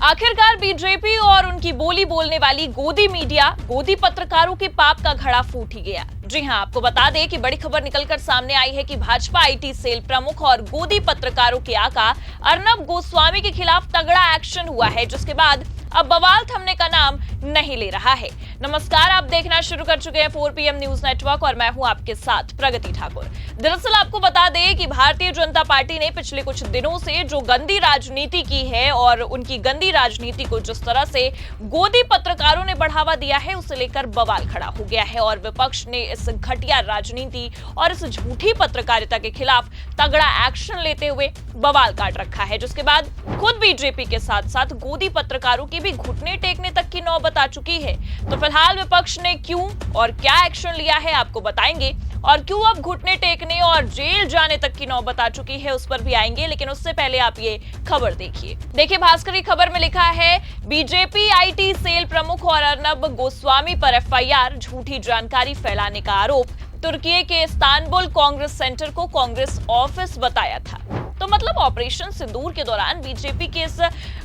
आखिरकार बीजेपी और उनकी बोली बोलने वाली गोदी मीडिया, गोदी पत्रकारों के पाप का घड़ा फूट ही गया। जी हां, आपको बता दें कि बड़ी खबर निकलकर सामने आई है कि भाजपा आईटी सेल प्रमुख और गोदी पत्रकारों के आका अर्नब गोस्वामी के खिलाफ तगड़ा एक्शन हुआ है, जिसके बाद अब बवाल थमने का नाम नहीं ले रहा है। नमस्कार, आप देखना शुरू कर चुके हैं 4 PM न्यूज नेटवर्क और मैं हूं आपके साथ प्रगति ठाकुर। दरअसल आपको बता दें कि भारतीय जनता पार्टी ने पिछले कुछ दिनों से जो गंदी राजनीति की है और उनकी गंदी राजनीति को जिस तरह से गोदी पत्रकारों ने बढ़ावा दिया है, उसे लेकर बवाल खड़ा हो गया है और विपक्ष ने इस घटिया राजनीति और इस झूठी पत्रकारिता के खिलाफ तगड़ा एक्शन लेते हुए बवाल काट रखा है, जिसके बाद खुद बीजेपी के साथ साथ गोदी पत्रकारों की भी घुटने टेकने तक की नौबत आ चुकी है। तो फिलहाल विपक्ष ने क्यों और क्या एक्शन लिया है आपको बताएंगे, और क्यों अब घुटने टेकने और जेल जाने तक की नौबत आ चुकी है उस पर भी आएंगे, लेकिन उससे पहले आप ये खबर देखिए भास्कर की खबर में लिखा है, बीजेपी आईटी सेल प्रमुख और अर्नब गोस्वामी पर एफआईआर, झूठी जानकारी फैलाने का आरोप। तुर्की के इस्तांबुल कांग्रेस सेंटर को कांग्रेस ऑफिस बताया था। तो मतलब ऑपरेशन सिंदूर के दौरान बीजेपी के इस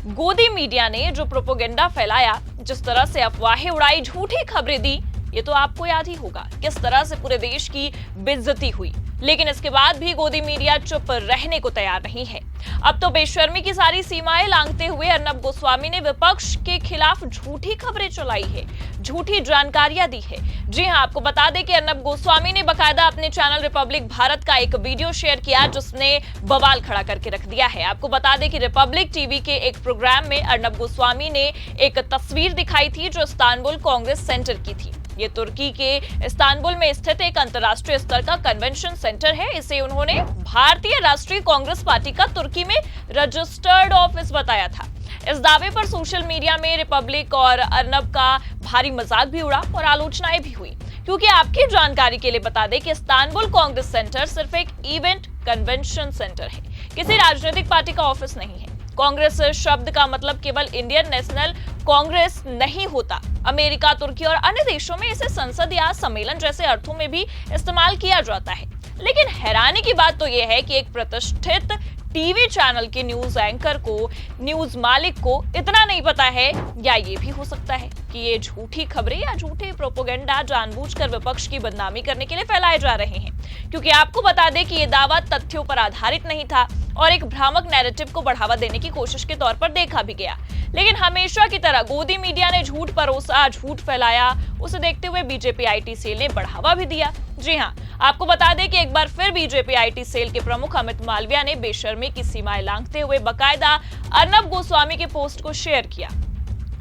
गोदी मीडिया ने जो प्रोपेगेंडा फैलाया, जिस तरह से अफवाहें उड़ाई, झूठी खबरें दी, ये तो आपको याद ही होगा किस तरह से पूरे देश की बेइज्जती हुई। लेकिन इसके बाद भी गोदी मीडिया चुप रहने को तैयार नहीं है। अब तो बेशर्मी की सारी सीमाएं लांघते हुए अर्नब गोस्वामी ने विपक्ष के खिलाफ झूठी खबरें चलाई है, झूठी जानकारियां दी है। जी हां, आपको बता दें कि अर्नब गोस्वामी ने बकायदा अपने चैनल रिपब्लिक भारत का एक वीडियो शेयर किया, जिसने बवाल खड़ा करके रख दिया है। आपको बता दें कि रिपब्लिक टीवी के एक प्रोग्राम में अर्नब गोस्वामी ने एक तस्वीर दिखाई थी जो इस्तांबुल कांग्रेस सेंटर की थी। ये तुर्की के इस्तांबुल में स्थित एक अंतर्राष्ट्रीय स्तर का कन्वेंशन सेंटर है। इसे उन्होंने भारतीय राष्ट्रीय कांग्रेस पार्टी का तुर्की में रजिस्टर्ड ऑफिस बताया था। इस दावे पर सोशल मीडिया में रिपब्लिक और अर्नब का भारी मजाक भी उड़ा और आलोचनाएं भी हुई, क्योंकि आपकी जानकारी के लिए बता दें कि इस्तांबुल कांग्रेस सेंटर सिर्फ एक इवेंट कन्वेंशन सेंटर है, किसी राजनीतिक पार्टी का ऑफिस नहीं है। कांग्रेस शब्द का मतलब केवल इंडियन नेशनल कांग्रेस नहीं होता। अमेरिका, तुर्की और अन्य देशों में इसे संसद या सम्मेलन जैसे अर्थों में भी इस्तेमाल किया जाता है। लेकिन हैरानी की बात तो यह है कि एक प्रतिष्ठित टीवी चैनल के न्यूज एंकर को, न्यूज मालिक को इतना नहीं पता है, या ये भी हो सकता है कि ये झूठी खबरें या झूठे प्रोपेगेंडा जानबूझकर विपक्ष की बदनामी करने के लिए फैलाए जा रहे हैं। क्योंकि आपको बता दें कि ये दावा तथ्यों पर आधारित नहीं था और एक भ्रामक नैरेटिव को बढ़ावा देने की कोशिश के तौर पर देखा भी गया। लेकिन हमेशा की तरह गोदी मीडिया ने झूठ परोसा, झूठ फैलाया। उसे देखते हुए बीजेपी आईटी सेल ने बढ़ावा भी दिया। जी हां, आपको बता दें कि एक बार फिर बीजेपी आईटी सेल के प्रमुख अमित मालविया ने बेशर्मी की सीमाएं लांघते हुए बकायदा अर्नब गोस्वामी के पोस्ट को शेयर किया,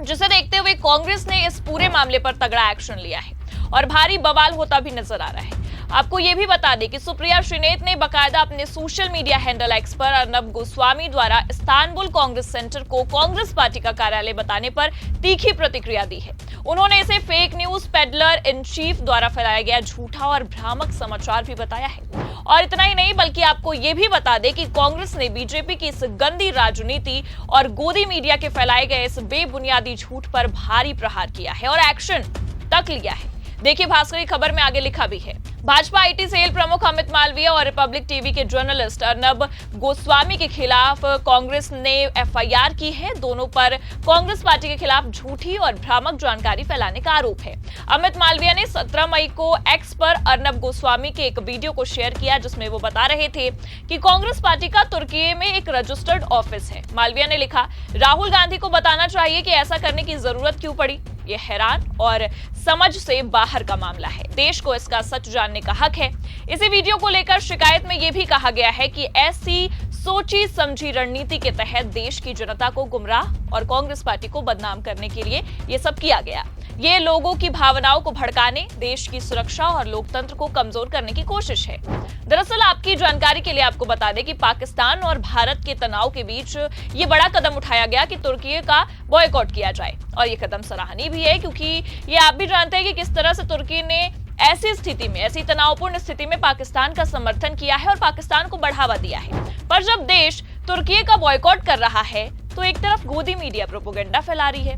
जिसे देखते हुए कांग्रेस ने इस पूरे मामले पर तगड़ा एक्शन लिया है और भारी बवाल होता भी नजर आ रहा है। आपको यह भी बता दें कि सुप्रिया श्रीनेत ने बकायदा अपने सोशल मीडिया हैंडल एक्स पर अर्नब गोस्वामी द्वारा इस्तांबुल कांग्रेस सेंटर को कांग्रेस पार्टी का कार्यालय बताने पर तीखी प्रतिक्रिया दी है। उन्होंने इसे fake news peddler in chief द्वारा फैलाया गया झूठा और भ्रामक समाचार भी बताया है। और इतना ही नहीं, बल्कि आपको यह भी बता दें कि कांग्रेस ने बीजेपी की इस गंदी राजनीति और गोदी मीडिया के फैलाए गए इस बेबुनियादी झूठ पर भारी प्रहार किया है और एक्शन तक लिया है। देखिए भास्कर की खबर में आगे लिखा भी है, भाजपा आईटी सेल प्रमुख अमित मालविया और रिपब्लिक टीवी के जर्नलिस्ट अर्नब गोस्वामी के खिलाफ कांग्रेस ने एफआईआर की है। दोनों पर कांग्रेस पार्टी के खिलाफ झूठी और भ्रामक जानकारी फैलाने का आरोप है। अमित मालविया ने 17 मई को एक्स पर अर्नब गोस्वामी के एक वीडियो को शेयर किया, जिसमें वो बता रहे थे कि कांग्रेस पार्टी का तुर्की में एक रजिस्टर्ड ऑफिस है। मालविया ने लिखा, राहुल गांधी को बताना चाहिए कि ऐसा करने की जरूरत क्यों पड़ी। ये हैरान और समझ से बाहर का मामला है। देश को इसका सच जानने का हक है। इसी वीडियो को लेकर शिकायत में यह भी कहा गया है कि ऐसी सोची समझी रणनीति के तहत देश की जनता को गुमराह और कांग्रेस पार्टी को बदनाम करने के लिए ये सब किया गया। ये लोगों की भावनाओं को भड़काने, देश की सुरक्षा और लोकतंत्र को कमजोर करने की कोशिश है। दरअसल आपकी जानकारी के लिए आपको बता दें कि पाकिस्तान और भारत के तनाव के बीच ये बड़ा कदम उठाया गया कि तुर्की का बॉयकॉट किया जाए, और ये कदम सराहनीय भी है, क्योंकि ये आप भी जानते हैं कि किस तरह से तुर्की ने ऐसी स्थिति में, ऐसी तनावपूर्ण स्थिति में पाकिस्तान का समर्थन किया है और पाकिस्तान को बढ़ावा दिया है। पर जब देश तुर्की का बॉयकॉट कर रहा है, तो एक तरफ गोदी मीडिया प्रोपेगेंडा फैला रही है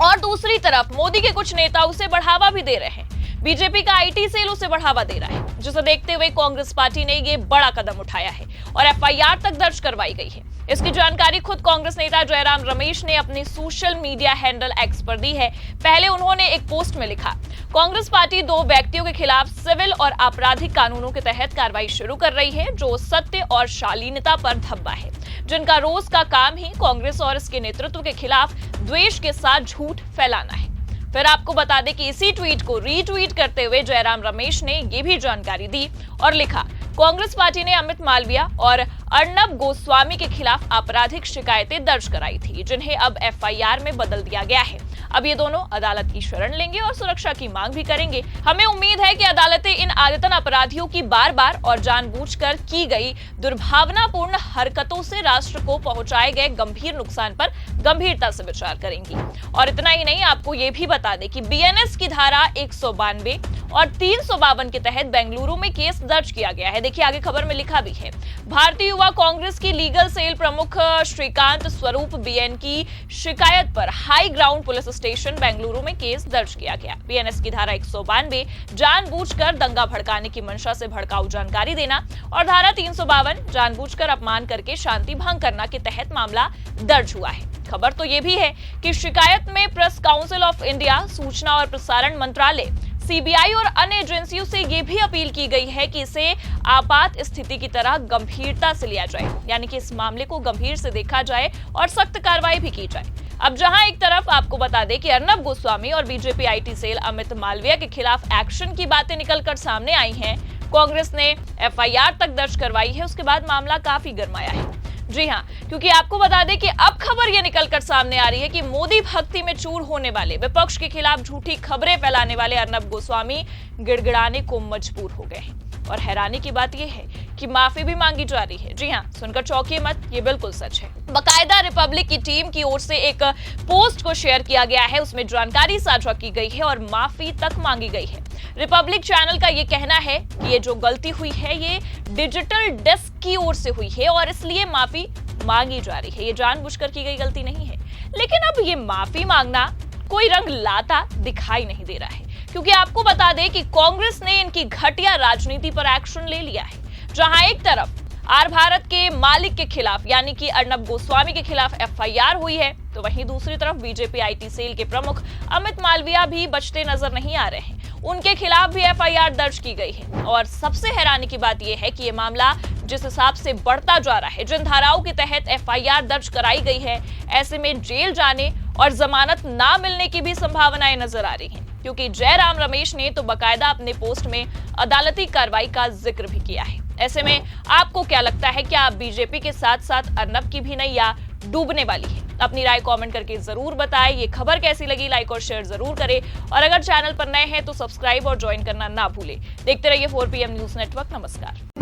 और दूसरी तरफ मोदी के कुछ नेता उसे बढ़ावा भी दे रहे हैं। बीजेपी का आईटी सेल उसे बढ़ावा दे रहा है, जिसे देखते हुए कांग्रेस पार्टी ने ये बड़ा कदम उठाया है और एफआईआर तक दर्ज करवाई गई है। इसकी जानकारी खुद कांग्रेस नेता जयराम रमेश ने अपनी सोशल मीडिया हैंडल एक्स पर दी है। पहले उन्होंने एक पोस्ट में लिखा, कांग्रेस पार्टी 2 व्यक्तियों के खिलाफ सिविल और आपराधिक कानूनों के तहत कार्रवाई शुरू कर रही है, जो सत्य और शालीनता पर धब्बा है, जिनका रोज का काम ही कांग्रेस और इसके नेतृत्व के खिलाफ द्वेष के साथ झूठ फैलाना है। फिर आपको बता दें कि इसी ट्वीट को रीट्वीट करते हुए जयराम रमेश ने यह भी जानकारी दी और लिखा, कांग्रेस पार्टी ने अमित मालविया और अर्नब गोस्वामी के खिलाफ आपराधिक शिकायतें दर्ज कराई थी, जिन्हें अब एफआईआर में बदल दिया गया है। अब ये दोनों अदालत की शरण लेंगे और सुरक्षा की मांग भी करेंगे। हमें उम्मीद है कि अदालतें इन आदतन अपराधियों की बार-बार और जानबूझकर की गई दुर्भावनापूर्ण हरकतों से राष्ट्र को पहुंचाए गए गंभीर नुकसान पर गंभीरता से विचार करेंगी। और इतना ही नहीं, आपको ये भी बता दें कि बीएनएस की धारा 192 और 352 के तहत बेंगलुरु में केस दर्ज किया गया है। देखिए आगे खबर में लिखा भी है, भारतीय युवा कांग्रेस की लीगल सेल प्रमुख श्रीकांत स्वरूप बीएन की शिकायत पर high ground police station Bengaluru में केस दर्ज किया गया। बीएनएस की धारा 192 जानबूझकर दंगा भड़काने की मंशा से भड़काऊ जानकारी देना और धारा 352 जानबूझकर अपमान करके शांति भंग करना के तहत मामला दर्ज हुआ है। खबर तो ये भी है कि शिकायत में प्रेस काउंसिल ऑफ इंडिया, सूचना और प्रसारण मंत्रालय, सीबीआई और अन्य एजेंसियों से यह भी अपील की गई है कि इसे आपात स्थिति की तरह गंभीरता से लिया जाए, यानी कि इस मामले को गंभीर से देखा जाए और सख्त कार्रवाई भी की जाए। अब जहां एक तरफ आपको बता दें कि अर्नब गोस्वामी और BJP IT cell Amit Malviya के खिलाफ एक्शन की बातें निकलकर सामने आई हैं, कांग्रेस ने एफआईआर तक दर्ज करवाई है, उसके बाद मामला काफी गर्माया है। जी हां, क्योंकि आपको बता दें कि अब खबर यह निकलकर सामने आ रही है कि मोदी भक्ति में चूर होने वाले, विपक्ष के खिलाफ झूठी खबरें फैलाने वाले अर्नब गोस्वामी गिड़गिड़ाने को मजबूर हो गए हैं। और हैरानी की बात यह है कि माफी भी मांगी जा रही है। जी हां, सुनकर चौंकिए मत, ये बिल्कुल सच है। बाकायदा रिपब्लिक की टीम की ओर से एक पोस्ट को शेयर किया गया है, उसमें जानकारी साझा की गई है और माफी तक मांगी गई है। रिपब्लिक चैनल का ये कहना है कि ये जो गलती हुई है ये डिजिटल डेस्क की ओर से हुई है और इसलिए माफी मांगी जा रही है। ये जानबूझकर की गई गलती नहीं है। लेकिन अब ये माफी मांगना कोई रंग लाता दिखाई नहीं दे रहा है, क्योंकि आपको बता दें कि कांग्रेस ने इनकी घटिया राजनीति पर एक्शन ले लिया है। जहां एक तरफ आर भारत के मालिक के खिलाफ यानी कि अर्नब गोस्वामी के खिलाफ एफआईआर हुई है, तो वहीं दूसरी तरफ बीजेपी आईटी सेल के प्रमुख अमित मालविया भी बचते नजर नहीं आ रहे हैं। उनके खिलाफ भी एफआईआर दर्ज की गई है। और सबसे हैरानी की बात यह है कि यह मामला जिस हिसाब से बढ़ता जा रहा है, जिन धाराओं के तहत एफआईआर दर्ज कराई गई है, ऐसे में जेल जाने और जमानत ना मिलने की भी संभावनाएं नजर आ रही हैं, क्योंकि जयराम रमेश ने तो बाकायदा अपने पोस्ट में अदालती कार्रवाई का जिक्र भी किया है। ऐसे में आपको क्या लगता है, क्या बीजेपी के साथ साथ अर्नब की भी नैया डूबने वाली है? अपनी राय कमेंट करके जरूर बताएं। ये खबर कैसी लगी, लाइक और शेयर जरूर करें और अगर चैनल पर नए हैं तो सब्सक्राइब और ज्वाइन करना ना भूलें। देखते रहिए 4PM न्यूज नेटवर्क। नमस्कार।